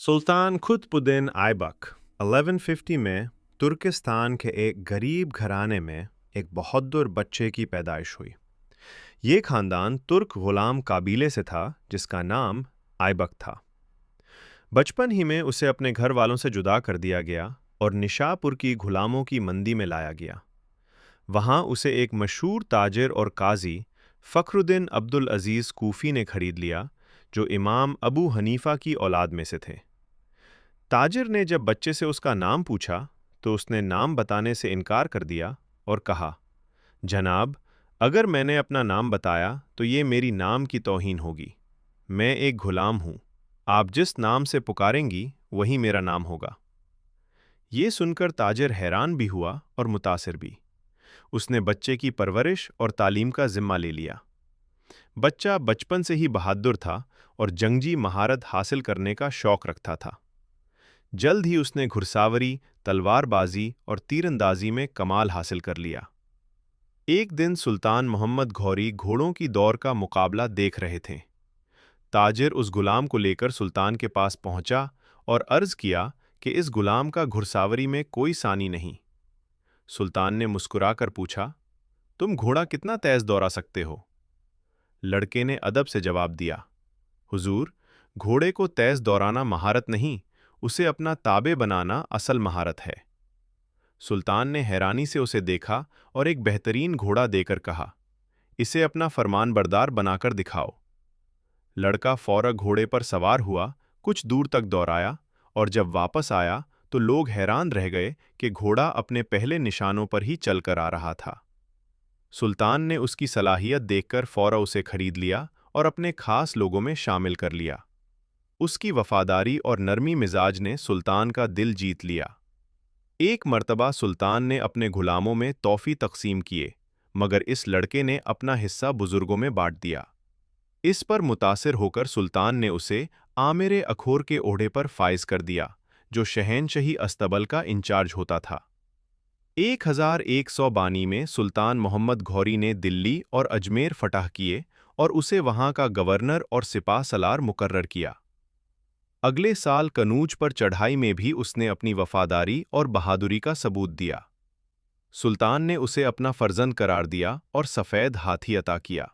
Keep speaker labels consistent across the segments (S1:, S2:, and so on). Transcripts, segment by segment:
S1: सुल्तान कुतुबुद्दीन ऐबक 1150 में तुर्किस्तान के एक गरीब घराने में एक बहादुर बच्चे की पैदाइश हुई। ये खानदान तुर्क गुलाम काबीले से था जिसका नाम ऐबक था। बचपन ही में उसे अपने घर वालों से जुदा कर दिया गया और निशापुर की गुलामों की मंदी में लाया गया। वहाँ उसे एक मशहूर ताजिर और काजी फ़खरुद्दीन अब्दुल अज़ीज़ कूफ़ी ने खरीद लिया, जो इमाम अबू हनीफ़ा की औलाद में से थे। ताजिर ने जब बच्चे से उसका नाम पूछा तो उसने नाम बताने से इनकार कर दिया और कहा, जनाब, अगर मैंने अपना नाम बताया तो ये मेरी नाम की तौहीन होगी। मैं एक गुलाम हूँ, आप जिस नाम से पुकारेंगी वही मेरा नाम होगा। ये सुनकर ताजिर हैरान भी हुआ और मुतासिर भी। उसने बच्चे की परवरिश और तालीम का जिम्मा ले लिया। बच्चा बचपन से ही बहादुर था और जंगी महारत हासिल करने का शौक रखता था। जल्द ही उसने घुड़सवारी, तलवारबाजी और तीरंदाजी में कमाल हासिल कर लिया। एक दिन सुल्तान मोहम्मद घौरी घोड़ों की दौड़ का मुकाबला देख रहे थे। ताजिर उस गुलाम को लेकर सुल्तान के पास पहुंचा और अर्ज़ किया कि इस गुलाम का घुड़सवारी में कोई सानी नहीं। सुल्तान ने मुस्कुराकर पूछा, तुम घोड़ा कितना तेज दौड़ा सकते हो? लड़के ने अदब से जवाब दिया, हुजूर, घोड़े को तेज दौड़ाना महारत नहीं, उसे अपना ताबे बनाना असल महारत है। सुल्तान ने हैरानी से उसे देखा और एक बेहतरीन घोड़ा देकर कहा, इसे अपना फरमानबरदार बनाकर दिखाओ। लड़का फौरन घोड़े पर सवार हुआ, कुछ दूर तक दौड़ाया और जब वापस आया तो लोग हैरान रह गए कि घोड़ा अपने पहले निशानों पर ही चलकर आ रहा था। सुल्तान ने उसकी सलाहियत देखकर फौरन उसे खरीद लिया और अपने खास लोगों में शामिल कर लिया। उसकी वफादारी और नरमी मिजाज ने सुल्तान का दिल जीत लिया। एक मर्तबा सुल्तान ने अपने गुलामों में तोहफे तकसीम किए, मगर इस लड़के ने अपना हिस्सा बुजुर्गों में बांट दिया। इस पर मुतासिर होकर सुल्तान ने उसे आमिर अखोर के ओहदे पर फाइज कर दिया, जो शहनशाही अस्तबल का इंचार्ज होता था। 1192 में सुल्तान मोहम्मद घौरी ने दिल्ली और अजमेर फतह किए और उसे वहां का गवर्नर और सिपाह सलार मुकर्रर किया। अगले साल कनूज पर चढ़ाई में भी उसने अपनी वफादारी और बहादुरी का सबूत दिया। सुल्तान ने उसे अपना फर्जंद करार दिया और सफ़ेद हाथी अता किया।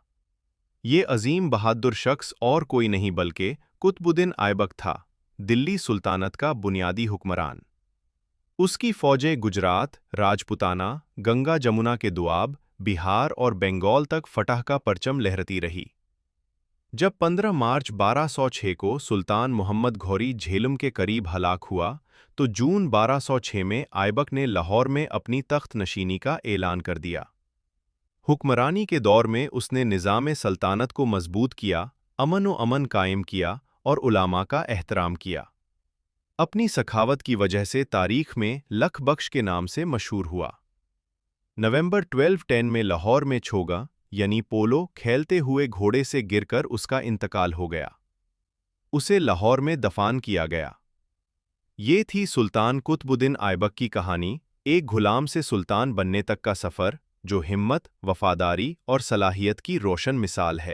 S1: ये अजीम बहादुर शख्स और कोई नहीं बल्कि कुतुबुद्दीन ऐबक था, दिल्ली सुल्तानत का बुनियादी हुक्मरान। उसकी फ़ौजें गुजरात, राजपुताना, गंगा जमुना के दुआब, बिहार और बंगाल तक फतह का परचम लहराती रही। जब 15 मार्च 1206 को सुल्तान मोहम्मद घौरी झेलम के करीब हलाक हुआ, तो जून 1206 में ऐबक ने लाहौर में अपनी तख्त नशीनी का ऐलान कर दिया। हुक्मरानी के दौर में उसने निज़ाम सल्तनत को मजबूत किया, अमन कायम किया और उलामा का एहतराम किया। अपनी सखावत की वजह से तारीख में लख बख्श के नाम से मशहूर हुआ। नवंबर 1210 में लाहौर में छोगा यानी पोलो खेलते हुए घोड़े से गिरकर उसका इंतकाल हो गया। उसे लाहौर में दफन किया गया। ये थी सुल्तान कुतुबुद्दीन ऐबक की कहानी, एक गुलाम से सुल्तान बनने तक का सफ़र, जो हिम्मत, वफादारी और सलाहियत की रोशन मिसाल है।